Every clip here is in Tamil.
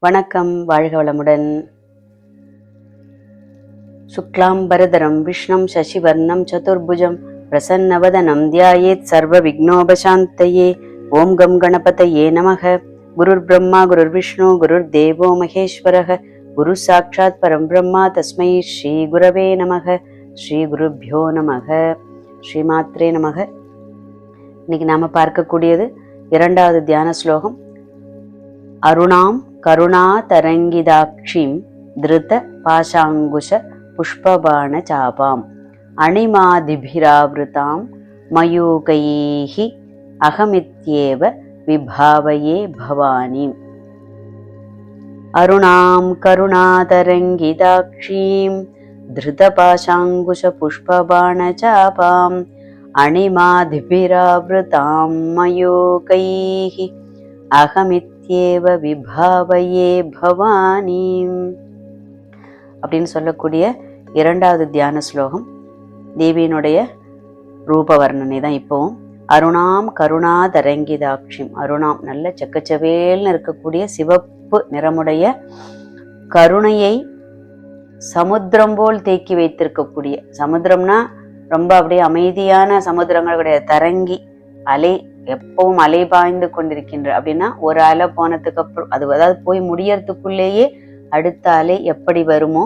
வணக்கம், வாழ்க வளமுடன். சுக்லாம்பரதரம் விஷ்ணும் சசிவர்ணம் சதுர்புஜம் பிரசன்னவதனம் தியாயேத் சர்வ விக்னோபசாந்தயே. ஓம் கம் கணபதயே நமக. குருர் பிரம்மா குருர் விஷ்ணு குருர் தேவோ மகேஸ்வரக. குரு சாட்சாத் பரம் பிரம்மா தஸ்மை ஸ்ரீ குரவே நமக. ஸ்ரீ குருப்யோ நமக. ஸ்ரீமாத்ரே நமக. இன்னைக்கு நாம பார்க்கக்கூடியது இரண்டாவது தியான ஸ்லோகம். அருணாம் கருணா தரங்கிதாட்சிம் திருத பாசாங்குஷ புஷ்பபாண சாபாம் அணிமாதிபிராவிருதாம் மயூகைஹி அகமித்யேவ விபாவயே பவானி. அருணாம் கருணா தரங்கிதாட்சிம் திருத பாசாங்குஷ புஷ்பபாண சாபாம் அணிமாதிபிராவிருதாம் மயூகைஹி அகமித்யேவ விபாவயே பவானி அப்படின்னு சொல்லக்கூடிய இரண்டாவது தியான ஸ்லோகம். தேவியினுடைய ரூப வர்ணனை தான் இப்போவும். அருணாம் கருணா தரங்கிதாட்சிம், அருணாம் நல்ல செக்கச்சவேல்னு இருக்கக்கூடிய சிவப்பு நிறமுடைய கருணையை சமுத்திரம் போல் தேக்கி வைத்திருக்கக்கூடிய, சமுத்திரம்னா ரொம்ப அப்படியே அமைதியான சமுத்திரங்கள் கிடையாது, தரங்கி அலை, எப்பவும் அலை பாய்ந்து கொண்டிருக்கின்ற. அப்படின்னா ஒரு அலை போனதுக்கு அப்புறம் அதாவது போய் முடியறதுக்குள்ளேயே அடுத்த அலை எப்படி வருமோ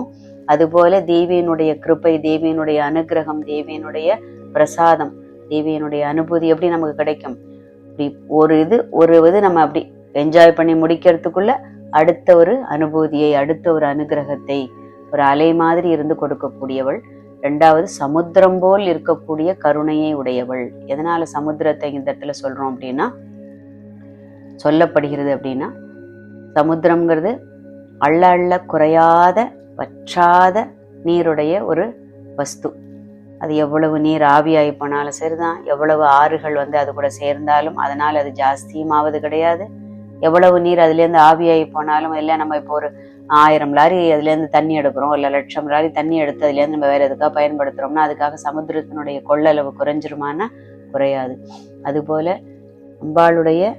அதுபோல தேவியினுடைய கிருபை, தேவியினுடைய அனுகிரகம், தேவியினுடைய பிரசாதம், தேவியினுடைய அனுபூதி எப்படி நமக்கு கிடைக்கும். இப்படி ஒரு இது நம்ம அப்படி என்ஜாய் பண்ணி முடிக்கிறதுக்குள்ள அடுத்த ஒரு அனுபூதியை, அடுத்த ஒரு அனுகிரகத்தை ஒரு அலை மாதிரி இருந்து கொடுக்கக்கூடியவள். ரெண்டாவது, சமுத்திரம் போல் இருக்கக்கூடிய கருணையை உடையவள். எதனால சமுத்திரத்தை இந்த இடத்துல சொல்றோம் அப்படின்னா, சொல்லப்படுகிறது அப்படின்னா, சமுத்திரம்ங்கிறது அள்ள அள்ள குறையாத வற்றாத நீருடைய ஒரு வஸ்து. அது எவ்வளவு நீர் ஆவியாகி போனாலும் சரிதான், எவ்வளவு ஆறுகள் அது கூட சேர்ந்தாலும் அதனால் அது ஜாஸ்தியுமாவது கிடையாது. எவ்வளவு நீர் அதுலேருந்து ஆவியாகி போனாலும் இல்லை, நம்ம இப்போ ஒரு 1000 லாரி அதுலேருந்து தண்ணி எடுக்கிறோம், இல்லை 1,00,000 லாரி தண்ணி எடுத்து அதுலேருந்து நம்ம வேறு எதுக்காக பயன்படுத்துகிறோம்னா அதுக்காக சமுத்திரத்தினுடைய கொள்ளளவு குறைஞ்சிருமானா குறையாது. அதுபோல அம்பாளுடைய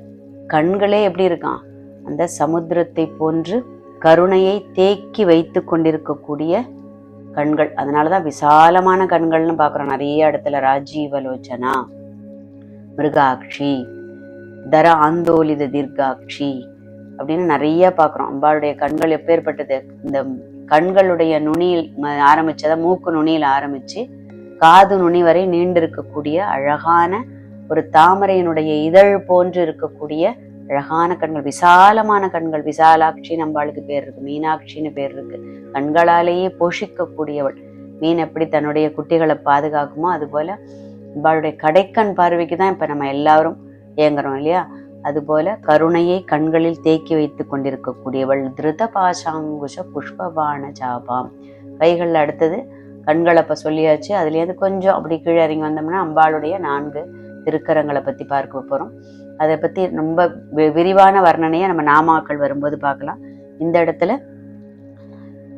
கண்களே எப்படி இருக்கான், அந்த சமுத்திரத்தை போன்று கருணையை தேக்கி வைத்து கொண்டிருக்கக்கூடிய கண்கள். அதனாலதான் விசாலமான கண்கள்னு பார்க்குறோம் நிறைய இடத்துல. ராஜீவலோச்சனா, மிருகாட்சி, தர ஆந்தோலித தீர்காட்சி அப்படின்னு நிறைய பார்க்குறோம். அம்பாளுடைய கண்கள் எப்பேற்பட்டது. இந்த கண்களுடைய நுனியில் ஆரம்பிச்சத, மூக்கு நுனியில் ஆரம்பிச்சு காது நுனி வரை நீண்டு இருக்கக்கூடிய அழகான ஒரு தாமரையினுடைய இதழ் போன்று இருக்கக்கூடிய அழகான கண்கள், விசாலமான கண்கள். விசாலாட்சின்னு அம்பாளுக்கு பேர் இருக்கு, மீனாட்சின்னு பேர் இருக்கு. கண்களாலேயே போஷிக்கக்கூடியவள். மீன் எப்படி தன்னுடைய குட்டிகளை பாதுகாக்குமோ அதுபோல அம்பாளுடைய கடைக்கண் பார்வைக்கு தான் இப்ப நம்ம எல்லாரும் ஏங்குறோம் இல்லையா. அதுபோல கருணையை கண்களில் தேக்கி வைத்து கொண்டிருக்கக்கூடியவள். திருத பாசாங்குஷ புஷ்பபாண சாபாம். கைகள்ல அடுத்தது கண்களை இப்ப சொல்லியாச்சு. அதுலேருந்து கொஞ்சம் அப்படி கீழே இறங்கி வந்தோம்னா அம்பாளுடைய 4 திருக்கரங்களை பத்தி பார்க்க போறோம். அதை பத்தி ரொம்ப விரிவான வர்ணனையை நம்ம நாமாக்கள் வரும்போது பார்க்கலாம். இந்த இடத்துல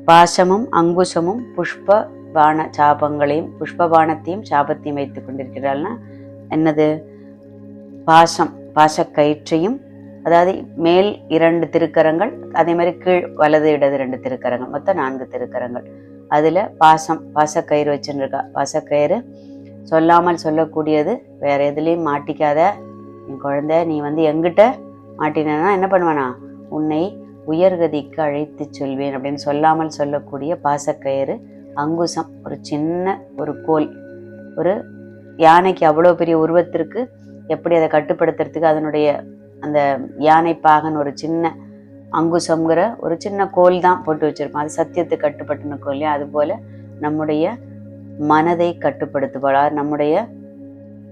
பாசமும் அங்குசமும் புஷ்பபாண சாபங்களையும் புஷ்பபாணத்தையும் சாபத்தையும் வைத்துக் கொண்டிருக்கிறாள்னா என்னது, பாசம், பாசக்கயிற்றையும், அதாவது மேல் 2 திருக்கரங்கள், அதே மாதிரி கீழ் வலது இடது 2 திருக்கரங்கள், மொத்தம் 4 திருக்கரங்கள். அதுல பாசம், பாசக்கயிறு வச்சுருக்கா. பாசக்கயிறு சொல்லாமல் சொல்லக்கூடியது. வேற எதுலேயும் மாட்டிக்காத என் குழந்தை, நீ எங்கிட்ட மாட்டினா என்ன பண்ணுவானா, உன்னை உயர்கதிக்கு அழைத்து சொல்வேன் அப்படின்னு சொல்லாமல் சொல்லக்கூடிய பாசக்கயிறு. அங்குசம், ஒரு சின்ன ஒரு கோல். ஒரு யானைக்கு அவ்வளோ பெரிய உருவத்திற்கு எப்படி அதை கட்டுப்படுத்துறதுக்கு அதனுடைய அந்த யானை பாகன் ஒரு சின்ன அங்குசம்ங்கிற ஒரு சின்ன கோல் தான் போட்டு வச்சிருப்போம். அது சத்தியத்தை கட்டுப்பட்டுன கோல். அதுபோல நம்முடைய மனதை கட்டுப்படுத்துபவள், நம்முடைய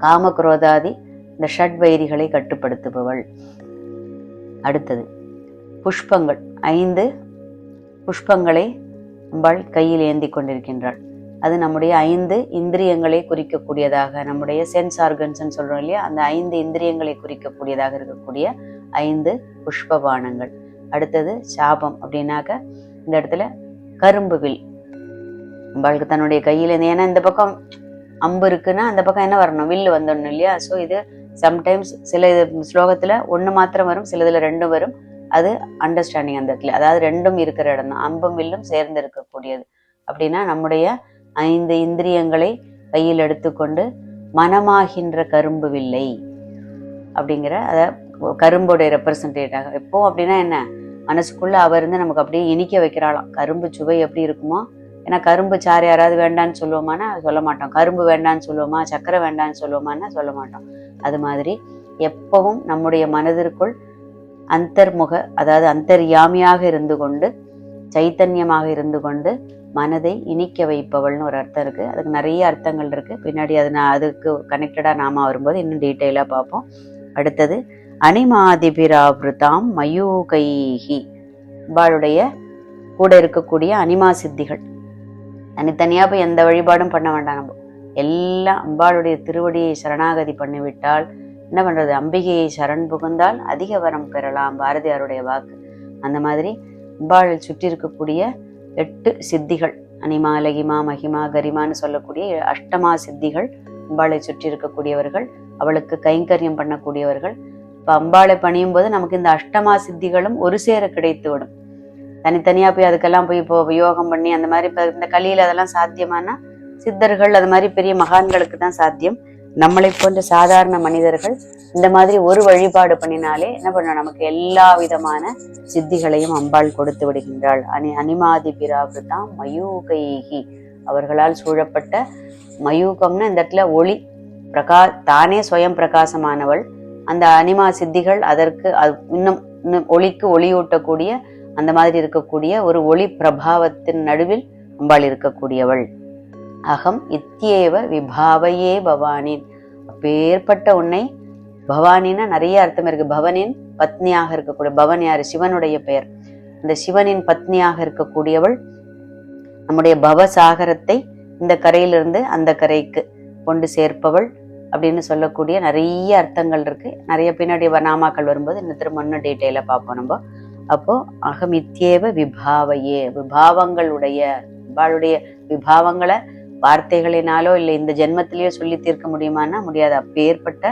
காமக்ரோதாதி இந்த ஷட்வைரிகளை கட்டுப்படுத்துபவள். அடுத்தது புஷ்பங்கள், 5 புஷ்பங்களை அம்பாள் கையில் ஏந்தி கொண்டிருக்கின்றாள். அது நம்முடைய 5 இந்திரியங்களை குறிக்கக்கூடியதாக, நம்முடைய சென்ஸ் ஆர்கன்ஸ் சொல்றோம் இல்லையா, அந்த 5 இந்திரியங்களை குறிக்கக்கூடியதாக இருக்கக்கூடிய 5 புஷ்பபாணங்கள். அடுத்தது சாபம் அப்படின்னாக்க இந்த இடத்துல கரும்பு வில். அம்பாளுக்கு தன்னுடைய கையில, ஏன்னா இந்த பக்கம் அம்பு இருக்குன்னா அந்த பக்கம் என்ன வரணும், வில்லு வந்துடணும் இல்லையா. ஸோ இது சம்டைம்ஸ் சில ஸ்லோகத்துல 1 மாத்திரம் வரும், சிலதுல 2 வரும். அது அண்டர்ஸ்டாண்டிங் அந்த இடத்துல. அதாவது ரெண்டும் இருக்கிற இடம் தான், அம்பும் வில்லும் சேர்ந்து இருக்கக்கூடியது. அப்படின்னா நம்முடைய 5 இந்திரியங்களை கையில் எடுத்துக்கொண்டு மனமாகின்ற கரும்பு வில்லை அப்படிங்கிற அத கரும்போடைய ரெப்ரசன்டேட்டாக எப்போ அப்படின்னா என்ன, மனசுக்குள்ள அவர் இருந்து நமக்கு அப்படியே இனிக்க வைக்கிறாளாம். கரும்பு சுவை எப்படி இருக்குமோ, ஏன்னா கரும்பு சாறு யாராவது வேண்டான்னு சொல்லுவோமானா சொல்ல மாட்டோம், கரும்பு வேண்டான்னு சொல்லுவோமா, சக்கரை வேண்டான்னு சொல்லுவோமான்னா சொல்ல மாட்டோம். அது மாதிரி எப்பவும் நம்முடைய மனதிற்குள் அந்தர்முக, அதாவது அந்தர்யாமியாக இருந்து கொண்டு, சைத்தன்யமாக இருந்து கொண்டு மனதை இனிக்க வைப்பவள்னு ஒரு அர்த்தம் இருக்கு. அதுக்கு நிறைய அர்த்தங்கள் இருக்கு. பின்னாடி அதுக்கு கனெக்டடா நாம வரும்போது இன்னும் டீட்டெயிலா பார்ப்போம். அடுத்தது அனிமாதிபிராவிருதாம் மயூகைஹி, அம்பாளுடைய கூட இருக்கக்கூடிய அனிமா சித்திகள். தனித்தனியா போய் எந்த வழிபாடும் பண்ண வேண்டாம், நம்ம எல்லாம் அம்பாளுடைய திருவடியை சரணாகதி பண்ணிவிட்டால் என்ன பண்றது, அம்பிகையை சரண் புகுந்தால் அதிக வரம் பெறலாம், பாரதியாருடைய வாக்கு. அந்த மாதிரி அம்பாள் சுற்றி இருக்கக்கூடிய 8 சித்திகள், அனிமா லகிமா மகிமா கரிமான்னு சொல்லக்கூடிய அஷ்டமா சித்திகள் அம்பாளை சுற்றி இருக்கக்கூடியவர்கள், அவளுக்கு கைங்கரியம் பண்ணக்கூடியவர்கள். இப்போ அம்பாளை பணியும் போது நமக்கு இந்த அஷ்டமா சித்திகளும் ஒரு சேர கிடைத்து விடும். தனித்தனியா போய் அதுக்கெல்லாம் போய் இப்போ யோகம் பண்ணி அந்த மாதிரி இப்போ இந்த கலியில அதெல்லாம் சாத்தியமானா சித்தர்கள் அது மாதிரி பெரிய மகான்களுக்கு தான் சாத்தியம். நம்மளை போன்ற சாதாரண மனிதர்கள் இந்த மாதிரி ஒரு வழிபாடு பண்ணினாலே என்ன பண்ண, நமக்கு எல்லா விதமான சித்திகளையும் அம்பாள் கொடுத்து விடுகின்றாள். அனிமாதி பிராவிருதாம் மயூகைஹி, அவர்களால் சூழப்பட்ட, மயூகம்னு இந்த இடத்துல ஒளி தானே சுயம் பிரகாசமானவள். அந்த அனிமா சித்திகள் அதற்கு இன்னும் ஒளிக்கு ஒளியூட்டக்கூடிய அந்த மாதிரி இருக்கக்கூடிய ஒரு ஒளி பிரபாவத்தின் நடுவில் அம்பாள் இருக்கக்கூடியவள். அகம் இத்தியேவ விபாவையே பவானின், அப்பேற்பட்ட உன்னை, பவானின்னா நிறைய அர்த்தம் இருக்கு. பவனின் பத்னியாக இருக்கக்கூடிய, பவன் யாரு, சிவனுடைய பெயர். இந்த சிவனின் பத்னியாக இருக்கக்கூடியவள் நம்முடைய பவசாகரத்தை இந்த கரையிலிருந்து அந்த கரைக்கு கொண்டு சேர்ப்பவள் அப்படின்னு சொல்லக்கூடிய நிறைய அர்த்தங்கள் இருக்கு. நிறைய பின்னாடி நாமாக்கள் வரும்போது இன்னும் திரும்ப இன்னும் டீட்டெயிலா பார்ப்போம் நம்ம. அப்போ அகமித்யேவ விபாவையே, விபாவங்களுடைய, அம்பாளுடைய விபாவங்களை வார்த்தைகளினாலோ இல்லை இந்த ஜென்மத்திலேயோ சொல்லி தீர்க்க முடியுமான்னா முடியாது. அப்பேற்பட்ட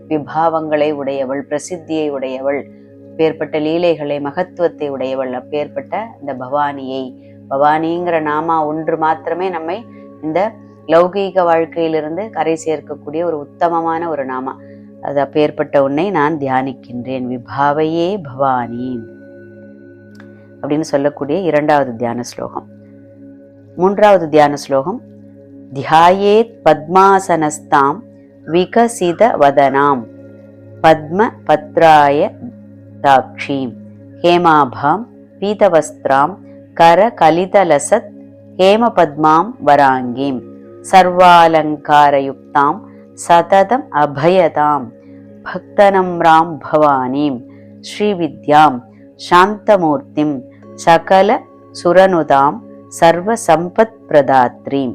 விபாவங்களை உடையவள், பிரசித்தியை உடையவள், அப்பேற்பட்ட லீலைகளை மகத்துவத்தை உடையவள், அப்பேற்பட்ட இந்த பவானியை, பவானிங்கிற நாமா ஒன்று மாத்திரமே நம்மை இந்த லௌகீக வாழ்க்கையிலிருந்து கரை சேர்க்கக்கூடிய ஒரு உத்தமமான ஒரு நாமா. அது அப்பேற்பட்ட உன்னை நான் தியானிக்கின்றேன். விபாவையே பவானி அப்படின்னு சொல்லக்கூடிய 2வது தியான ஸ்லோகம். 3வது தியான ஸ்லோகம், தியாயேத் பத்மாசனஸ்தாம் விகசித வதனாம் பத்ம பத்ராய தாக்ஷீம் ஹேமாபாம் பீதவஸ்திராம் கர கலிதலசத் ஹேம பத்மாம் வராங்கீம் சர்வாலங்காரயுக்தாம் சததம் அபயதாம் பக்தனம்ராம் பவானீம் ஸ்ரீவித்யாம் சாந்தமூர்த்திம் சகல சுரனுதாம் சர்வ சம்பத் பிரதாத்ரீம்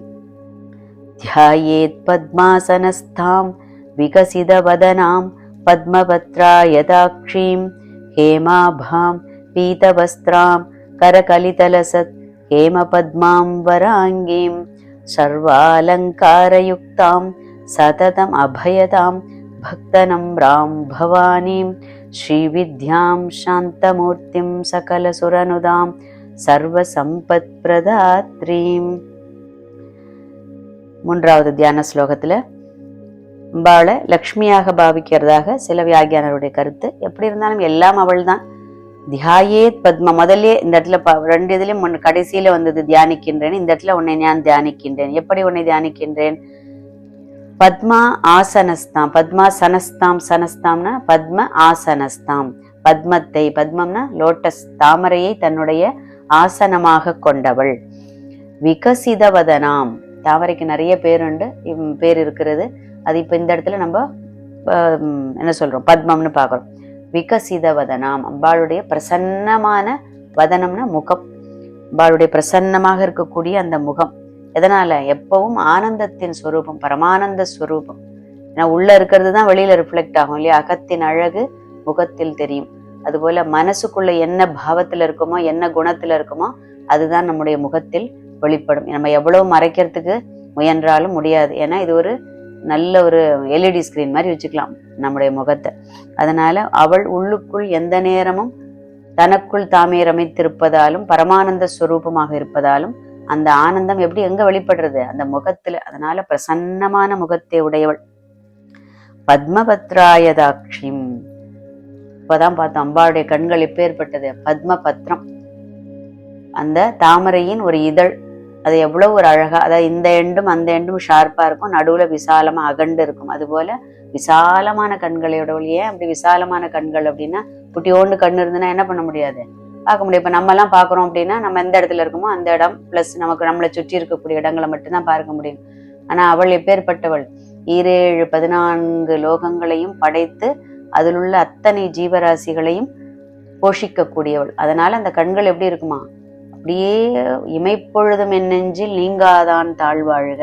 தியாயேத் பத்மாசனஸ்தாம் விகசித வதனாம் பத்மபத்ராயதாக்ஷீம் ஹேமாபாம் பீதவஸ்திராம் கரகலிதலசத் ஹேம பத்மாம் வராங்கீம் சர்வாலங்காரயுக்தாம் சததம் அபயதாம் பக்தனம்ராம் பவானீம் ஸ்ரீவித்யாம் சாந்தமூர்த்திம் சகல சுரனுதாம் சர்வ சம்பத் பிரதாத்ரீம். 3வது தியான ஸ்லோகத்துல அம்பாளை லக்ஷ்மியாக பாவிக்கிறதாக சில வியாக்கியானருடைய கருத்து. எப்படி இருந்தாலும் எல்லாம் அவள் தான். தியாயேத் பத்ம, முதல்ல இந்த இடத்துல 2 இதுலயும் கடைசியில வந்தது தியானிக்கின்றேன், இந்த இடத்துல உன்னை நான் தியானிக்கின்றேன். எப்படி உன்னை தியானிக்கின்றேன்? பத்மா ஆசனஸ்தாம், பத்மா சனஸ்தாம், சனஸ்தாம்னா பத்ம ஆசனஸ்தாம், பத்மத்தை, பத்மம்னா லோட்டஸ் தாமரையை தன்னுடைய ஆசனமாக கொண்டவள். விகசிதவதனாம், தாமரைக்கு நிறைய பேர் உண்டு, பேர் இருக்கிறது. அது இப்ப இந்த இடத்துல நம்ம என்ன சொல்றோம், பத்மம்னு பாக்குறோம். விகசிதவதனாம், அம்பாளுடைய பிரசன்னமான வதனம்னா முகம், அம்பாளுடைய பிரசன்னமாக இருக்கக்கூடிய அந்த முகம். எதனால? எப்பவும் ஆனந்தத்தின் ஸ்வரூபம், பரமானந்த ஸ்வரூபம். ஏன்னா உள்ள இருக்கிறது தான் வெளியில ரிஃப்ளெக்ட் ஆகும் இல்லையா? அகத்தின் அழகு முகத்தில் தெரியும். அதுபோல மனசுக்குள்ள என்ன பாவத்துல இருக்குமோ, என்ன குணத்துல இருக்குமோ, அதுதான் நம்முடைய முகத்தில் வெளிப்படும். நம்ம எவ்வளவு மறைக்கிறதுக்கு முயன்றாலும் முடியாது. ஏன்னா இது ஒரு நல்ல ஒரு எல்இடி ஸ்கிரீன் மாதிரி வச்சுக்கலாம் நம்முடைய முகத்தை. அதனால அவள் உள்ளுக்குள் எந்த நேரமும் தனக்குள் தாமே ரமித்திருப்பதாலும் பரமானந்த ஸ்வரூபமாக இருப்பதாலும் அந்த ஆனந்தம் எப்படி எங்க வெளிப்படுறது? அந்த முகத்துல. அதனால பிரசன்னமான முகத்தை உடையவள். பத்மபத்ராயதாட்சிம். இப்பதான் பார்த்தோம் அம்பாளுடைய கண்கள் எப்பேற்பட்டது. பத்மபத்ரம், அந்த தாமரையின் ஒரு இதழ். அது எவ்வளவு ஒரு அழகா, அதாவது இந்த எண்டும் அந்த எண்டும் ஷார்ப்பா இருக்கும், நடுவுல விசாலமா அகண்டு இருக்கும். அது போல விசாலமான கண்களோட ஒளியே. அப்படி விசாலமான கண்கள் அப்படின்னா குட்டியோண்டு கண்ணு இருந்துன்னா என்ன பண்ண முடியாது, பார்க்க முடியும். இப்ப நம்ம எல்லாம் பாக்குறோம் அப்படின்னா நம்ம எந்த இடத்துல இருக்கோமோ அந்த இடம் பிளஸ் நமக்கு நம்மளை சுற்றி இருக்கக்கூடிய இடங்களை மட்டும்தான் பார்க்க முடியும். ஆனா அவள் எப்பேற்பட்டவள், 7 14 லோகங்களையும் படைத்து அதில் உள்ள அத்தனை ஜீவராசிகளையும் போஷிக்கக்கூடியவள். அதனால அந்த கண்கள் எப்படி இருக்குமா, அப்படியே இமைப்பொழுதும் என் நெஞ்சில் நீங்காதான் தாழ்வாழ்க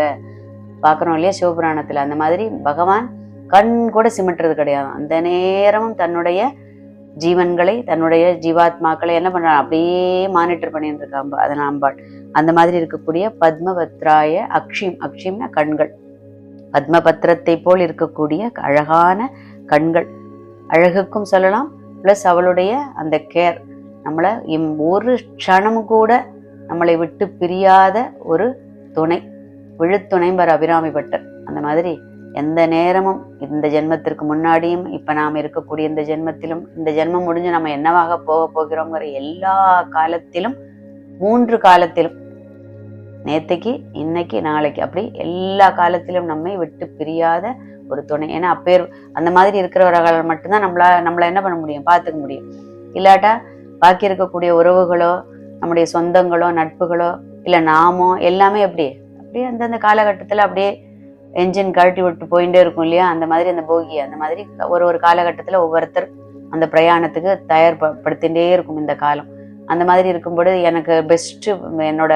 பாக்குறோம் இல்லையா சிவபுராணத்துல. அந்த மாதிரி பகவான் கண் கூட சிமிட்டுறது கிடையாது. அந்த நேரமும் தன்னுடைய ஜீவன்களை, தன்னுடைய ஜீவாத்மாக்களை என்ன பண்றான், அப்படியே மானிட்டர் பண்ணிட்டு இருக்காம்ப. அதனால் அம்பாள் அந்த மாதிரி இருக்கக்கூடிய பத்மபத்ராய அக்ஷிம். அக்ஷிம்னா கண்கள். பத்மபத்திரத்தை போல் இருக்கக்கூடிய அழகான கண்கள். அழகுக்கும் சொல்லலாம், பிளஸ் அவளுடைய அந்த கேர், நம்மளை ஒரு க்ஷணம் கூட நம்மளை விட்டு பிரியாத ஒரு துணை, விழுத்துணைம்பர் அபிராமி பட்டர். அந்த மாதிரி எந்த நேரமும், இந்த ஜென்மத்திற்கு முன்னாடியும் இப்ப நாம் இருக்கக்கூடிய இந்த ஜென்மத்திலும், இந்த ஜென்மம் முடிஞ்சு நம்ம என்னவாக போக போகிறோங்கிற எல்லா காலத்திலும், 3 காலத்திலும், நேத்தைக்கு இன்னைக்கு நாளைக்கு, அப்படி எல்லா காலத்திலும் நம்மை விட்டு பிரியாத ஒரு துணை. ஏன்னா அப்பேர் அந்த மாதிரி இருக்கிறவர்கள் மட்டும்தான் நம்மள என்ன பண்ண முடியும், பார்த்துக்க முடியும். இல்லாட்டா பாக்கி இருக்கக்கூடிய உறவுகளோ, நம்முடைய சொந்தங்களோ, நட்புகளோ, இல்லை நாமோ எல்லாமே அப்படியே அந்தந்த காலகட்டத்துல அப்படியே என்ஜின் கழட்டி விட்டு போயிட்டே இருக்கும் இல்லையா. அந்த மாதிரி அந்த போகி அந்த மாதிரி ஒரு காலகட்டத்துல ஒவ்வொருத்தர் அந்த பிரயாணத்துக்கு தயார்படுத்திகிட்டே இருக்கும் இந்த காலம். அந்த மாதிரி இருக்கும்போது எனக்கு பெஸ்ட் என்னோட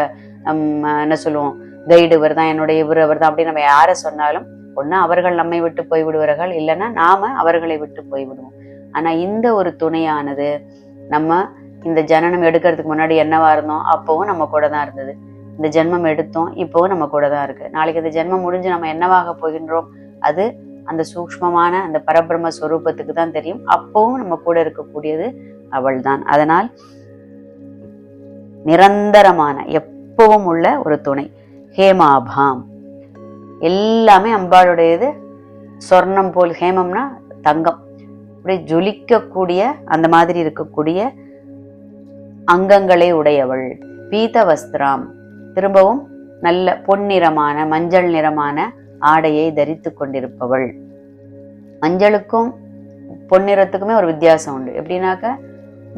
என்ன சொல்லுவோம், கைடு இவர் தான், என்னுடைய இவர் அவர் தான் அப்படின்னு நம்ம யாரை சொன்னாலும் ஒண்ணு அவர்கள் நம்மை விட்டு போய் விடுவார்கள், இல்லைன்னா நாம அவர்களை விட்டு போய் விடுவோம். ஆனா இந்த ஒரு துணையானது நம்ம இந்த ஜனனம் எடுக்கிறதுக்கு முன்னாடி என்னவா இருந்தோம் அப்பவும் நம்ம கூட தான் இருந்தது. இந்த ஜென்மம் எடுத்தோம் இப்பவும் நம்ம கூட தான் இருக்கு. நாளைக்கு இந்த ஜென்மம் முடிஞ்சு நம்ம என்னவாக போகின்றோம் அது அந்த சூக்ஷ்மமான அந்த பரபிரம்ம ஸ்வரூபத்துக்கு தான் தெரியும். அப்பவும் நம்ம கூட இருக்கக்கூடியது அவள் தான். அதனால் நிரந்தரமான எப்பவும் உள்ள ஒரு துணை. ஹேமாபாம், எல்லாமே அம்பாளுடையது. சொர்ணம் போல், ஹேமம்னா தங்கம், அப்படி ஜொலிக்கக்கூடிய அந்த மாதிரி இருக்கக்கூடிய அங்கங்களை உடையவள். பீத வஸ்திராம், திரும்பவும் நல்ல பொன்னிறமான மஞ்சள் நிறமான ஆடையை தரித்து கொண்டிருப்பவள். மஞ்சளுக்கும் பொன்னிறத்துக்குமே ஒரு வித்தியாசம் உண்டு. எப்படின்னாக்க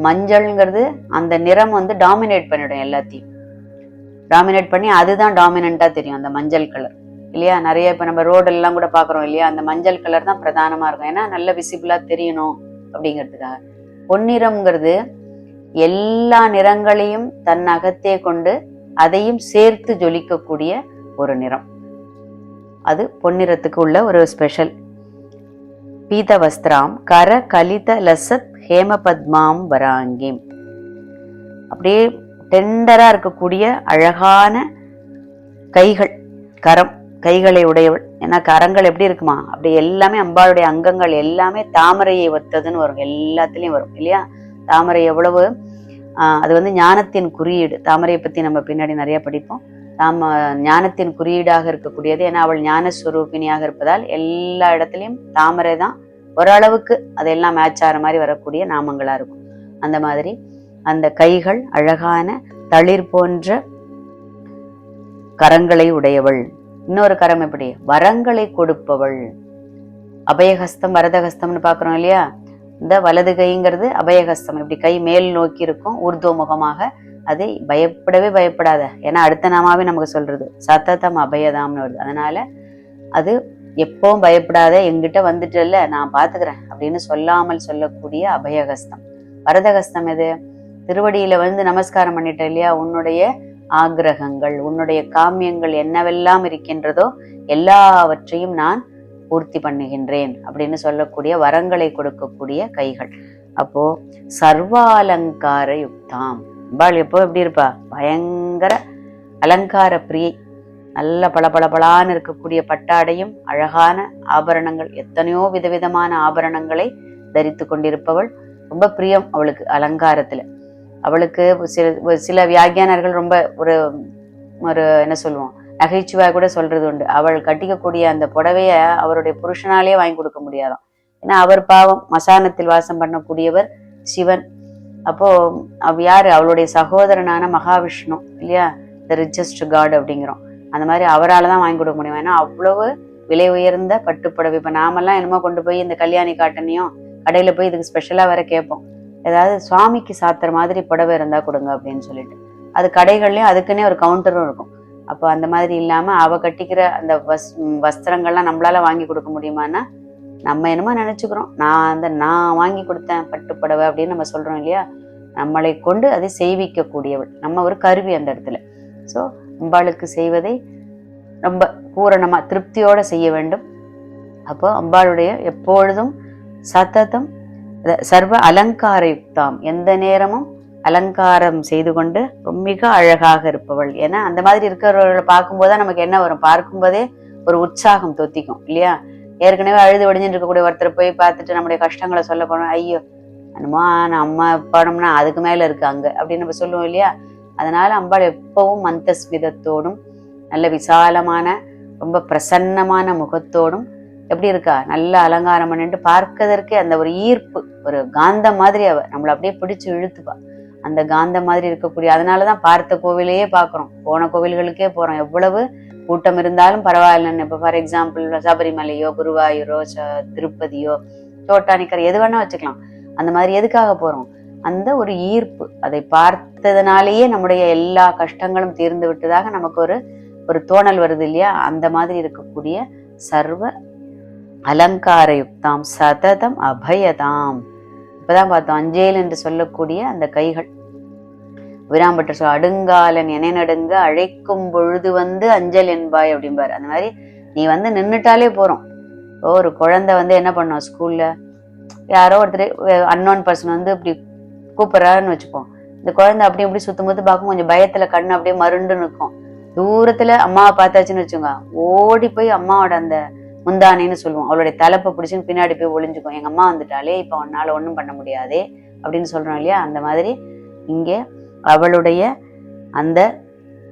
மஞ்சள்ங்கிறது அந்த நிறம் டாமினேட் பண்ணிடும், எல்லாத்தையும் டாமினேட் பண்ணி அதுதான் டாமினண்டா தெரியும் அந்த மஞ்சள் கலர் இல்லையா. நிறைய இப்ப நம்ம ரோடெல்லாம் கூட பாக்குறோம் இல்லையா, அந்த மஞ்சள் கலர் தான் பிரதானமா இருக்கும். ஏன்னா நல்ல விசிபிளா தெரியணும் அப்படிங்கிறதுக்காக. பொன்னிறம்ங்கிறது எல்லா நிறங்களையும் தன் அகத்தே கொண்டு அதையும் சேர்த்து ஜொலிக்கக்கூடிய ஒரு நிறம். அது பொன்னிறத்துக்கு உள்ள ஒரு ஸ்பெஷல். பீத வஸ்திராம் கர கலித லசத் ஹேம பத்மாம் வராங்கிம், அப்படியே டெண்டரா இருக்கக்கூடிய அழகான கைகள், கைகளை உடையவள். ஏன்னா கரங்கள் எப்படி இருக்குமா, அப்படி எல்லாமே அம்பாளுடைய அங்கங்கள் எல்லாமே தாமரையை ஒத்ததுன்னு வரும், எல்லாத்துலயும் வரும் இல்லையா. தாமரை எவ்வளவு அது ஞானத்தின் குறியீடு. தாமரையை பத்தி நம்ம பின்னாடி நிறைய படிப்போம். ஞானத்தின் குறியீடாக இருக்கக்கூடியது. ஏன்னா அவள் ஞானஸ்வரூபிணியாக இருப்பதால் எல்லா இடத்துலயும் தாமரை தான் ஓரளவுக்கு அதெல்லாம் மேட்ச் ஆகிற மாதிரி வரக்கூடிய நாமங்களா இருக்கும். அந்த மாதிரி அந்த கைகள் அழகான தளிர் போன்ற கரங்களை உடையவள். இன்னொரு கரம் எப்படி, வரங்களை கொடுப்பவள். அபயஹஸ்தம் வரதஹஸ்தம்னு பாக்குறோம் இல்லையா. இந்த வலது கைங்கிறது அபயஹஸ்தம், இப்படி கை மேல் நோக்கி இருக்கும் ஊர்துவமுகமாக. அதை பயப்படாத. ஏன்னா அடுத்த நாமாவே நமக்கு சொல்றது சத்ததம் அபயதாம்னு வருது. அதனால அது எப்பவும் பயப்படாத, எங்கிட்ட வந்துட்டல்ல நான் பாத்துக்கிறேன் அப்படின்னு சொல்லாமல் சொல்லக்கூடிய அபயஹஸ்தம். வரதஹஸ்தம் எது, திருவடியில நமஸ்காரம் பண்ணிட்ட இல்லையா, உன்னுடைய ஆக்ரகங்கள், உன்னுடைய காமியங்கள் என்னவெல்லாம் இருக்கின்றதோ எல்லாவற்றையும் நான் பூர்த்தி பண்ணுகின்றேன் அப்படின்னு சொல்லக்கூடிய வரங்களை கொடுக்கக்கூடிய கைகள். அப்போ சர்வாலங்கார யுக்தாம், அம்பாள் எப்போ எப்படி இருப்பா, பயங்கர அலங்கார பிரியை. நல்ல பளபளபளான்னு இருக்கக்கூடிய பட்டாடையும் அழகான ஆபரணங்கள், எத்தனையோ விதவிதமான ஆபரணங்களை தரித்து கொண்டிருப்பவள். ரொம்ப பிரியம் அவளுக்கு அலங்காரத்துல. அவளுக்கு சில வியாக்கியானர்கள் ரொம்ப ஒரு ஒரு என்ன சொல்லுவோம், நகைச்சுவை கூட சொல்றது உண்டு. அவள் கட்டிக்கக்கூடிய அந்த புடவைய அவருடைய புருஷனாலே வாங்கி கொடுக்க முடியாதாம். ஏன்னா அவர் பாவம் மசானத்தில் வாசம் பண்ணக்கூடியவர் சிவன். அப்போ யாரு, அவளுடைய சகோதரனான மகாவிஷ்ணு இல்லையா, த ரிச்சஸ்ட் காட் அப்படிங்கிறோம். அந்த மாதிரி அவரால் தான் வாங்கி கொடுக்க முடியும். ஏன்னா அவ்வளவு விலை உயர்ந்த பட்டுப்புடவை. இப்ப நாமெல்லாம் என்னமோ கொண்டு போய் இந்த கல்யாணி காட்டனையும் கடையில போய் இதுக்கு ஸ்பெஷலா வேற கேட்போம், ஏதாவது சுவாமிக்கு சாத்துற மாதிரி புடவை இருந்தா கொடுங்க அப்படின்னு சொல்லிட்டு. அது கடைகள்லயும் அதுக்குன்னே ஒரு கவுண்டரும் இருக்கும். அப்போ அந்த மாதிரி இல்லாம அவ கட்டிக்கிற அந்த வஸ்திரங்கள்லாம் நம்மளால வாங்கி கொடுக்க முடியுமான்னா, நம்ம என்னமோ நினைச்சுக்கிறோம், நான் வாங்கி கொடுத்தேன் பட்டுப்புடவை அப்படின்னு நம்ம சொல்றோம் இல்லையா. நம்மளை கொண்டு அதை செய்விக்கக்கூடியவள், நம்ம ஒரு கருவி அந்த இடத்துல. ஸோ அம்பாளுக்கு செய்வதை ரொம்ப பூரணமா திருப்தியோட செய்ய வேண்டும். அப்போ அம்பாளுடைய எப்பொழுதும் சத்ததம் சர்வ அலங்கார யுக்தாம், எந்த நேரமும் அலங்காரம் செய்து கொண்டு மிக அழகாக இருப்பவள். ஏன்னா அந்த மாதிரி இருக்கிறவர்களை பார்க்கும்போது நமக்கு என்ன வரும், பார்க்கும்போதே ஒரு உற்சாகம் தொத்திக்கும் இல்லையா. ஏற்கனவே அழுது வடிஞ்சுட்டு இருக்கக்கூடிய ஒருத்தரை போய் பார்த்துட்டு நம்முடைய கஷ்டங்களை சொல்ல போனோம், ஐயோ என்னமோ நம்ம படம்னா அதுக்கு மேல இருக்கு அங்க அப்படின்னு நம்ம சொல்லுவோம் இல்லையா. அதனால அம்பாள் எப்பவும் மந்தஸ்மிதத்தோடும் நல்ல விசாலமான ரொம்ப பிரசன்னமான முகத்தோடும் எப்படி இருக்கா, நல்ல அலங்காரம் பண்ணிட்டு பார்க்கறதற்கே அந்த ஒரு ஈர்ப்பு, ஒரு காந்தம் மாதிரி அவ நம்மளை அப்படியே பிடிச்சு இழுத்துப்பா. அந்த காந்தம் மாதிரி இருக்கக்கூடிய, அதனாலதான் பார்த்த கோவிலையே பாக்குறோம், போன கோவில்களுக்கே போறோம். எவ்வளவு கூட்டம் இருந்தாலும் பரவாயில்லன்னு. இப்ப ஃபார் எக்ஸாம்பிள் சபரிமலையோ குருவாயூரோ திருப்பதியோ சோட்டானிக்கர் எது வேணா வச்சுக்கலாம். அந்த மாதிரி எதுக்காக போறோம், அந்த ஒரு ஈர்ப்பு, அதை பார்த்ததுனாலேயே நம்முடைய எல்லா கஷ்டங்களும் தீர்ந்து விட்டதாக நமக்கு ஒரு தோணல் வருது இல்லையா. அந்த மாதிரி இருக்கக்கூடிய சர்வ அலங்கார யுக்தாம் சததம் அபயதாம். இப்பதான் பார்த்தோம் அஞ்சேல் என்று சொல்லக்கூடிய அந்த கைகள். விராம்பட்டர் சொல் அடுங்காலன் என நடுங்க அழைக்கும் பொழுது வந்து அஞ்சல் என்பாய் அப்படிம்பாரு. அந்த மாதிரி நீ வந்து நின்னுட்டாலே போறோம். ஒரு குழந்தை வந்து என்ன பண்ணும், ஸ்கூல்ல யாரோ ஒருத்தர் அன்னோன் பர்சன் வந்து இப்படி கூப்பிடுறாருன்னு வச்சுப்போம். இந்த குழந்தை அப்படி இப்படி சுத்தும் போது பார்க்கும், கொஞ்சம் பயத்துல கண்ணு அப்படியே மருண்டு நிற்கும். தூரத்துல அம்மாவை பார்த்தாச்சுன்னு வச்சுங்க, ஓடி போய் அம்மாவோட அந்த முந்தானைன்னு சொல்லுவோம், அவளுடைய தலைப்பை பிடிச்சுன்னு பின்னாடி போய் ஒளிஞ்சுக்கும். எங்க அம்மா வந்துட்டாலே இப்ப உன்னால ஒண்ணும் பண்ண முடியாதே அப்படின்னு சொல்றோம் இல்லையா. அந்த மாதிரி இங்கே அவளுடைய அந்த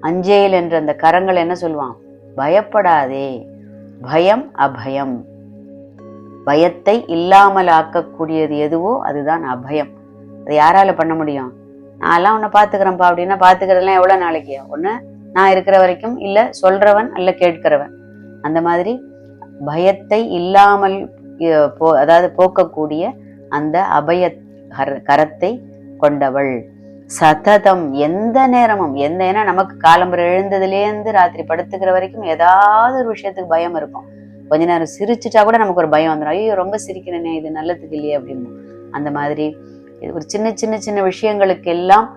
அஞ்சேல் என்ற அந்த கரங்கள் என்ன சொல்லுவான், பயப்படாதே, பயம் அபயம், பயத்தை இல்லாமல் ஆக்கக்கூடியது எதுவோ அதுதான் அபயம். அது யாரால பண்ண முடியும், நான்லாம் உன்னை பாத்துக்கிறேன்ப்பா அப்படின்னா பாத்துக்கிறதுலாம் எவ்வளவு நாளைக்கு, ஒண்ணு நான் இருக்கிற வரைக்கும், இல்ல சொல்றவன் அல்ல கேட்கிறவன். அந்த மாதிரி பயத்தை இல்லாமல் அதாவது போக்கக்கூடிய அந்த அபய கரத்தை கொண்டவள். சததம் எந்த நேரமும் ஏன்னா நமக்கு காலம்புரை எழுந்ததுலேருந்து ராத்திரி படுத்துக்கிற வரைக்கும் ஏதாவது ஒரு விஷயத்துக்கு பயம் இருக்கும். கொஞ்ச நேரம் சிரிச்சுட்டா கூட நமக்கு ஒரு பயம் வந்துடும், ஐயோ ரொம்ப சிரிக்கிறேனே இது நல்லதுக்கு இல்லையே அப்படின்னு. அந்த மாதிரி ஒரு சின்ன சின்ன சின்ன விஷயங்களுக்கு எல்லாம்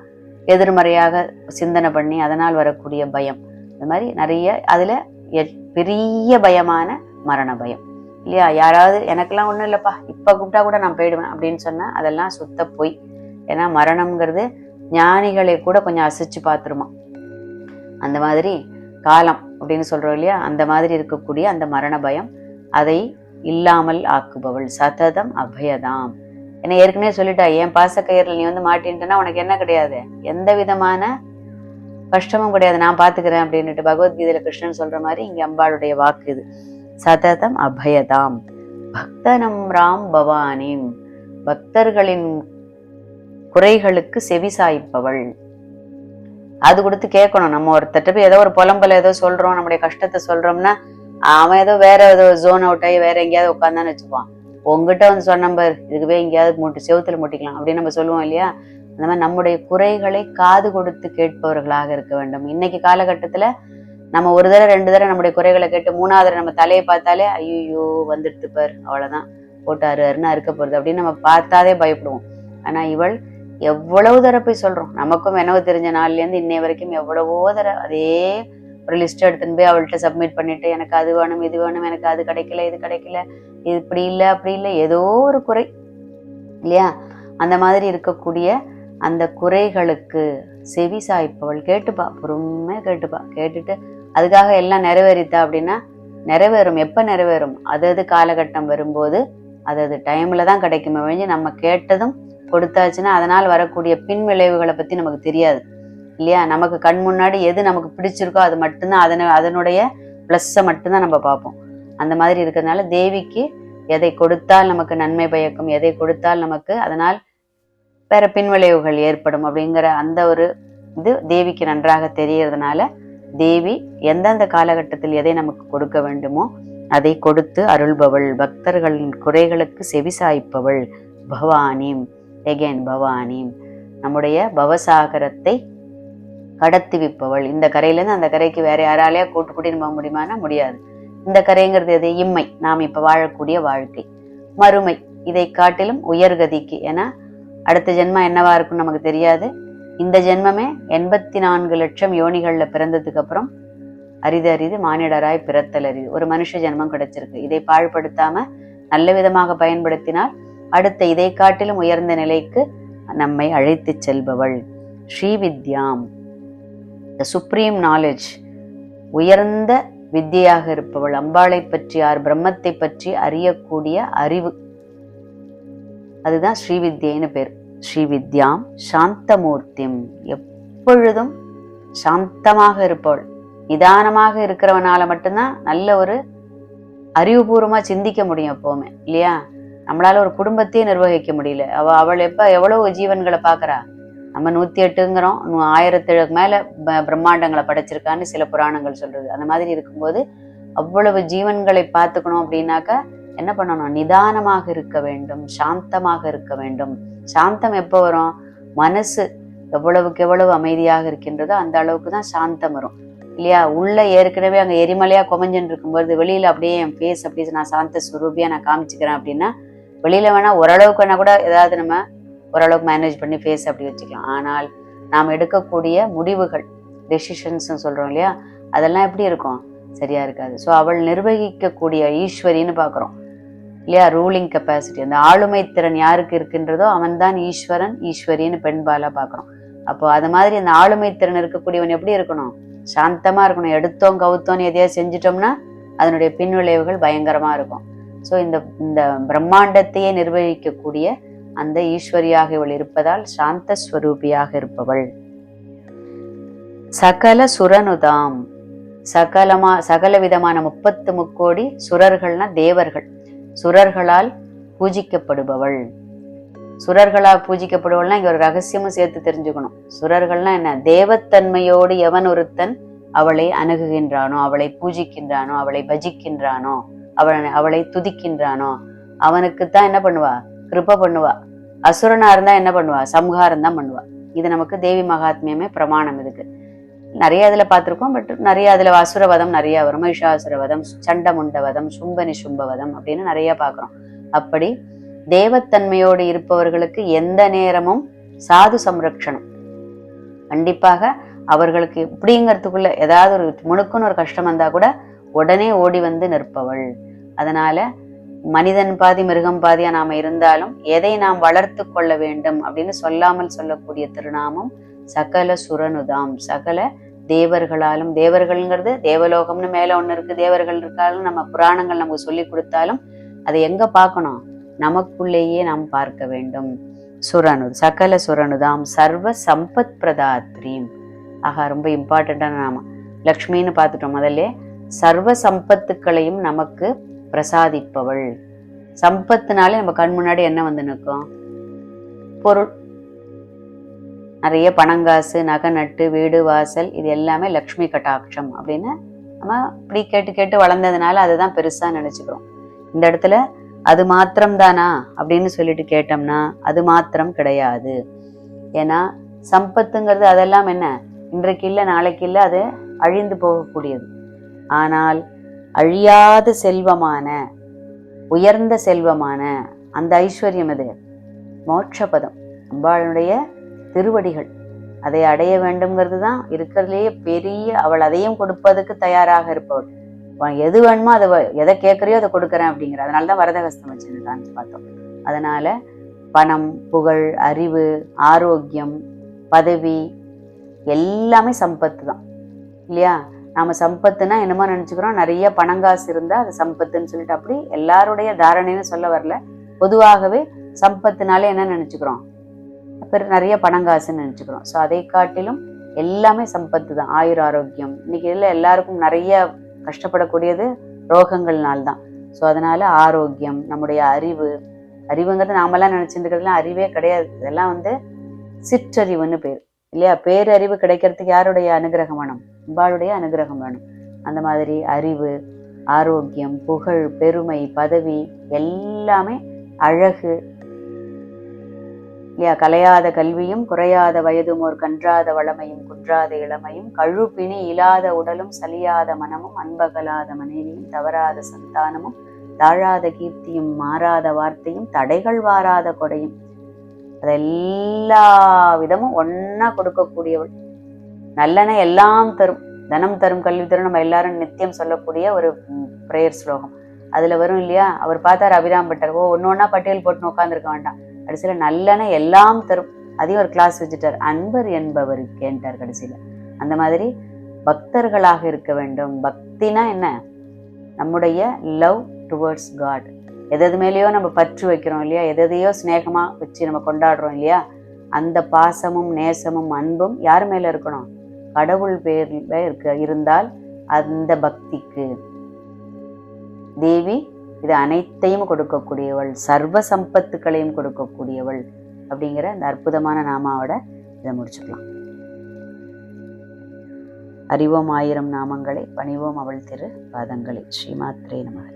எதிர்மறையாக சிந்தனை பண்ணி அதனால் வரக்கூடிய பயம். இந்த மாதிரி நிறைய, அதுல பெரிய பயமான மரண பயம் இல்லையா. யாராவது எனக்கெல்லாம் ஒண்ணும் இல்லப்பா இப்ப கூப்பிட்டா கூட நான் போயிடுவேன் அப்படின்னு சொன்னா அதெல்லாம் சுத்த போய். ஏன்னா மரணம்ங்கிறது ஞானிகளை கூட கொஞ்சம் அசைச்சு பார்த்துருமா. அந்த மாதிரி காலம் அப்படின்னு சொல்றோம் இல்லையா, அந்த மாதிரி இருக்கக்கூடிய அந்த மரண பயம், அதை இல்லாமல் ஆக்குபவள் சததம் அபயதாம். என்ன ஏற்கனவே சொல்லிட்டா, என் பாசக்கயிறில் நீ வந்து மாட்டின்ட்டுனா உனக்கு என்ன கிடையாது, எந்த விதமான கஷ்டமும் கிடையாது, நான் பாத்துக்கிறேன் அப்படின்னுட்டு பகவத்கீதையில கிருஷ்ணன் சொல்ற மாதிரி இங்க அம்பாளுடைய வாக்கு இது. சததம் அபயதாம் பக்தனம் ராம் பவானி, பக்தர்களின் குறைகளுக்கு செவி சாய்ப்பவள். அது கொடுத்து கேட்கணும். நம்ம ஒருத்தட்ட போய் ஏதோ ஒரு புலம்பல ஏதோ சொல்றோம், நம்முடைய கஷ்டத்தை சொல்றோம்னா அவன் ஏதோ வேற ஏதோ ஜோன் அவுட் ஆகி வேற எங்கேயாவது உட்காந்தான்னு வச்சுப்பான். உங்ககிட்ட வந்து சொன்ன பாரு இதுக்குவே எங்கேயாவது செவுத்துல முட்டிக்கலாம் அப்படின்னு நம்ம சொல்லுவோம் இல்லையா. அந்த மாதிரி நம்முடைய குறைகளை காது கொடுத்து கேட்பவர்களாக இருக்க வேண்டும். இன்னைக்கு காலகட்டத்துல நம்ம ஒரு தடவை ரெண்டு தடவை நம்முடைய குறைகளை கேட்டு மூணாவது தடவை நம்ம தலையை பார்த்தாலே ஐயோ வந்துடுத்து பார், அவ்வளவுதான் போட்டு அருன்னா இருக்க போறது அப்படின்னு நம்ம பார்த்தாதே பயப்படுவோம். ஆனா இவள் எவ்வளவு தடவை போய் சொல்றோம், நமக்கும் எனவு தெரிஞ்ச நாள்ல இருந்து இன்னை வரைக்கும் எவ்வளவோ தடவை அதே ஒரு லிஸ்ட் எடுத்துன்னு போய் அவள்கிட்ட சப்மிட் பண்ணிட்டு, எனக்கு அது வேணும் இது வேணும், எனக்கு அது கிடைக்கல இது கிடைக்கல, இது இப்படி இல்லை அப்படி இல்லை, ஏதோ ஒரு குறை இல்லையா. அந்த மாதிரி இருக்கக்கூடிய அந்த குறைகளுக்கு செவி சாய்ப்பவள். கேட்டுப்பா, பொறுமையா கேட்டுப்பா, கேட்டுட்டு அதுக்காக எல்லாம் நிறைவேறித்தா அப்படின்னா நிறைவேறும். எப்ப நிறைவேறும், அது காலகட்டம் வரும்போது அது டைம்ல தான் கிடைக்குமே ஒழிஞ்சு நம்ம கேட்டதும் கொடுத்தாச்சுன்னா அதனால் வரக்கூடிய பின் விளைவுகளை பத்தி நமக்கு தெரியாது இல்லையா. நமக்கு கண் முன்னாடி எது நமக்கு பிடிச்சிருக்கோ அது மட்டும்தான், அதனுடைய பிளஸ்ஸை மட்டும்தான் நம்ம பார்ப்போம். அந்த மாதிரி இருக்கிறதுனால தேவிக்கு எதை கொடுத்தால் நமக்கு நன்மை பயக்கும், எதை கொடுத்தால் நமக்கு அதனால் வேற பின்விளைவுகள் ஏற்படும் அப்படிங்கிற அந்த ஒரு இது தேவிக்கு நன்றாக தெரியறதுனால தேவி எந்தெந்த காலகட்டத்தில் எதை நமக்கு கொடுக்க வேண்டுமோ அதை கொடுத்து அருள்பவள், பக்தர்களின் குறைகளுக்கு செவிசாய்ப்பவள் பவானிம். எகேன் பவானிம், நம்முடைய பவசாகரத்தை கடத்தி விப்பவள். இந்த கரையிலேருந்து அந்த கரைக்கு வேற யாராலையா கூட்டின்னு போக முடியுமானா முடியாது. இந்த கரைங்கிறது எது? இம்மை, நாம் இப்ப வாழக்கூடிய வாழ்க்கை. மறுமை, இதை காட்டிலும் உயர்கதிக்கு. ஏன்னா அடுத்த ஜென்மம் என்னவா இருக்குன்னு நமக்கு தெரியாது. இந்த ஜென்மமே 84 லட்சம் யோனிகள்ல பிறந்ததுக்கு அப்புறம் அரிது மானிடராய் பிறத்தல் அரிது. ஒரு மனுஷ ஜென்மம் கிடைச்சிருக்கு. இதை பாழ்படுத்தாம நல்ல விதமாக பயன்படுத்தினால் அடுத்த இதை காட்டிலும் உயர்ந்த நிலைக்கு நம்மை அழைத்து செல்பவள் ஸ்ரீவித்யாம், த சுப்ரீம் நாலேஜ், உயர்ந்த வித்தியாக இருப்பவள். அம்பாளை பற்றி பிரம்மத்தை பற்றி அறியக்கூடிய அறிவு, அதுதான் ஸ்ரீவித்யன்னு பேர். ஸ்ரீவித்யாம் சாந்தமூர்த்திம், எப்பொழுதும் சாந்தமாக இருப்பவள். நிதானமாக இருக்கிறவனால மட்டும்தான் நல்ல ஒரு அறிவுபூர்வமா சிந்திக்க முடியும் எப்பவுமே இல்லையா. நம்மளால ஒரு குடும்பத்தையே நிர்வகிக்க முடியல. அவள் எவ்வளவு ஜீவன்களை பாக்குறா. நம்ம 108ங்கிறோம், 1000 மேல பிரம்மாண்டங்களை படைச்சிருக்கான்னு சில புராணங்கள் சொல்றது. அந்த மாதிரி இருக்கும்போது அவ்வளவு ஜீவன்களை பார்த்துக்கணும் அப்படின்னாக்கா என்ன பண்ணணும்? நிதானமாக இருக்க வேண்டும், சாந்தமாக இருக்க வேண்டும். சாந்தம் எப்போ வரும்? மனசு எவ்வளவுக்கு எவ்வளவு அமைதியாக இருக்கின்றதோ அந்த அளவுக்கு தான் சாந்தம் வரும் இல்லையா. உள்ள ஏற்கனவே அங்க எரிமலையா கொமஞ்சுன்னு இருக்கும்போது வெளியில அப்படியே என் ஃபேஸ் அப்படி நான் சாந்த ஸ்வரூபியா நான் காமிச்சுக்கிறேன் அப்படின்னா வெளியில வேணா ஓரளவுக்கு வேணா கூட ஏதாவது நம்ம ஓரளவுக்கு மேனேஜ் பண்ணி ஃபேஸ் அப்படி வச்சுக்கலாம். ஆனால் நாம் எடுக்கக்கூடிய முடிவுகள், டெசிஷன்ஸ் சொல்றோம் இல்லையா, அதெல்லாம் எப்படி இருக்கும்? சரியா இருக்காது. ஸோ அவள் நிர்வகிக்கக்கூடிய ஈஸ்வரின்னு பாக்குறோம் இல்லையா. ரூலிங் கெப்பாசிட்டி, அந்த ஆளுமை திறன் யாருக்கு இருக்கின்றதோ அவன் தான் ஈஸ்வரன், ஈஸ்வரின்னு பெண்பாலா பாக்குறோம். அப்போ அது மாதிரி அந்த ஆளுமை திறன் இருக்கக்கூடியவன் எப்படி இருக்கணும்? சாந்தமா இருக்கணும். எடுத்தோம் கவுத்தோன்னு எதையா செஞ்சிட்டோம்னா அதனுடைய பின்விளைவுகள் பயங்கரமா இருக்கும். ஸோ இந்த பிரம்மாண்டத்தையே நிர்வகிக்கக்கூடிய அந்த ஈஸ்வரியாக இவள் இருப்பதால் சாந்த ஸ்வரூபியாக இருப்பவள். சகல சுரனுதாம், சகல விதமான 30 முக்கோடி சுரர்கள்னா தேவர்கள், சுரர்களால் பூஜிக்கப்படுபவள். சுரர்களால் பூஜிக்கப்படுவள்னா இங்க ஒரு ரகசியமும் சேர்த்து தெரிஞ்சுக்கணும். சுரர்கள்னா என்ன? தேவத்தன்மையோடு எவன் ஒருத்தன் அவளை அணுகுகின்றானோ, அவளை பூஜிக்கின்றானோ, அவளை பஜிக்கின்றானோ, அவளை துதிக்கின்றானோ அவனுக்குத்தான் என்ன பண்ணுவா? கிருப பண்ணுவா. அசுரனா இருந்தா என்ன பண்ணுவா? சம்ஹாரம் தான் பண்ணுவா. இது நமக்கு தேவி மகாத்மியமே பிரமாணம். இதுக்கு நிறைய இதுல பார்த்திருக்கோம். பட் நிறைய அதுல அசுரவதம் நிறைய வரும். மகிஷாசுரவதம், சண்டமுண்டவதம், சும்பனிசும்பவதம் அப்படின்னு நிறைய பாக்குறோம். அப்படி தேவத்தன்மையோடு இருப்பவர்களுக்கு எந்த நேரமும் சாது சம்ரக்ஷணம் கண்டிப்பாக. அவர்களுக்கு இப்படிங்கிறதுக்குள்ள ஏதாவது ஒரு முணுக்குன்னு ஒரு கஷ்டம் வந்தா கூட உடனே ஓடி வந்து நிற்பவள். அதனால மனிதன் பாதி மிருகம் பாதியா நாம இருந்தாலும் எதை நாம் வளர்த்து கொள்ள வேண்டும் அப்படின்னு சொல்லாமல் சொல்லக்கூடிய திருநாமம் சகல சுரனுதாம். சகல தேவர்களாலும், தேவர்கள்ங்கிறது தேவலோகம்னு மேல ஒண்ணு இருக்கு, தேவர்கள் இருக்காலும் நம்ம புராணங்கள் நமக்கு சொல்லி கொடுத்தாலும் அதை எங்க பார்க்கணும்? நமக்குள்ளேயே நாம் பார்க்க வேண்டும். சுரனு, சகல சுரனுதாம், சர்வ சம்பத் பிரதாத்ரீம். ஆகா, ரொம்ப இம்பார்ட்டண்டான நாம. லக்ஷ்மின்னு பார்த்துட்டோம் முதல்ல. சர்வ சம்பத்துக்களையும் நமக்கு பிரசாதிப்பவள். சம்பத்துனாலே நம்ம கண் முன்னாடி என்ன வந்து நிற்கும்? பொருள், நிறைய பணங்காசு, நகை நட்டு, வீடு வாசல், இது எல்லாமே லக்ஷ்மி கட்டாட்சம் அப்படின்னு நம்ம இப்படி கேட்டு கேட்டு வளர்ந்ததுனால அதுதான் பெருசா நினைச்சுக்கிறோம். இந்த இடத்துல அது மாத்திரம் தானா அப்படின்னு சொல்லிட்டு கேட்டோம்னா அது மாத்திரம் கிடையாது. ஏன்னா சம்பத்துங்கிறது அதெல்லாம் என்ன, இன்றைக்கு இல்லை நாளைக்கு இல்லை, அது அழிந்து போகக்கூடியது. ஆனால் அழியாத செல்வமான, உயர்ந்த செல்வமான அந்த ஐஸ்வர்யம் எது? மோட்சபதம், அம்பாளுடைய திருவடிகள். அதை அடைய வேண்டும்ங்கிறது தான் இருக்கிறதுலேயே பெரிய. அவள் அதையும் கொடுப்பதுக்கு தயாராக இருப்பவள். எது வேணுமோ அதை, எதை கேட்கறியோ அதை கொடுக்குறேன் அப்படிங்கிற. அதனாலதான் வரதகஸ்தம் வச்சிருக்கான்னு பார்த்தோம். அதனால பணம், புகழ், அறிவு, ஆரோக்கியம், பதவி எல்லாமே சம்பத்து தான் இல்லையா. நாம சம்பத்துனா என்னமோ நினைச்சுக்கிறோம், நிறைய பணங்காசு இருந்தா அது சம்பத்துன்னு சொல்லிட்டு. அப்படி எல்லாருடைய தாரணைன்னு சொல்ல வரல. பொதுவாகவே சம்பத்துனாலே என்ன நினைச்சுக்கிறோம்? நிறைய பணங்காசுன்னு நினச்சிக்கிறோம். ஸோ அதை காட்டிலும் எல்லாமே சம்பத்து தான். ஆயுர் ஆரோக்கியம் இன்னைக்கு இதில் எல்லாருக்கும் நிறைய கஷ்டப்படக்கூடியது ரோகங்கள்னால்தான். ஸோ அதனால ஆரோக்கியம், நம்முடைய அறிவுங்கிறது நாமெல்லாம் நினைச்சிருக்கிறதுலாம் அறிவே கிடையாது. இதெல்லாம் சிற்றறிவுன்னு பேர் இல்லையா? பேரறிவு கிடைக்கிறதுக்கு யாருடைய அனுகிரகம் வேணும்? அம்பாளுடைய அனுகிரகம் வேணும். அந்த மாதிரி அறிவு, ஆரோக்கியம், புகழ், பெருமை, பதவி எல்லாமே அழகு இல்லையா? கலையாத கல்வியும் குறையாத வயதும் ஒரு கன்றாத வளமையும் குன்றாத இளமையும் கழுப்பினி இல்லாத உடலும் சலியாத மனமும் அன்பகலாத மனைவியும் தவறாத சந்தானமும் தாழாத கீர்த்தியும் மாறாத வார்த்தையும் தடைகள் வாராத கொடையும், அதெல்லா விதமும் ஒன்னா கொடுக்கக்கூடியவள். நல்லன எல்லாம் தரும், தனம் தரும், கல்வி தரும், நம்ம எல்லாரும் நித்தியம் சொல்லக்கூடிய ஒரு பிரேயர் ஸ்லோகம். அதுல வரும் இல்லையா? அவர் பார்த்தார் அபிராம் பட்டர், ஒன்னு ஒன்னா பட்டியல் போட்டு உட்காந்துருக்க வேண்டாம், கடைசியில நல்லன எல்லாம் தரும், அதையும் ஒரு கிளாஸ் வச்சுட்டார். அன்பர் என்பவர் கேட்டார் கடைசியில. அந்த மாதிரி பக்தர்களாக இருக்க வேண்டும். பக்தினா என்ன? நம்முடைய லவ் டுவர்ட்ஸ் காட். எது மேலேயோ நம்ம பற்று வைக்கிறோம் இல்லையா? எதையோ ஸ்நேகமா வச்சு நம்ம கொண்டாடுறோம் இல்லையா? அந்த பாசமும் நேசமும் அன்பும் யார் மேல இருக்கணும்? கடவுள் பேர்ல இருந்தால் அந்த பக்திக்கு தேவி இது அனைத்தையும் கொடுக்கக்கூடியவள், சர்வ சம்பத்துக்களையும் கொடுக்கக்கூடியவள் அப்படிங்கிற அந்த அற்புதமான நாமாவோட இதை முடிச்சுக்கலாம். அறிவோம் 1000 நாமங்களை, பணிவோம் அவள் திரு பாதங்களை. ஸ்ரீமாத்ரே நமக.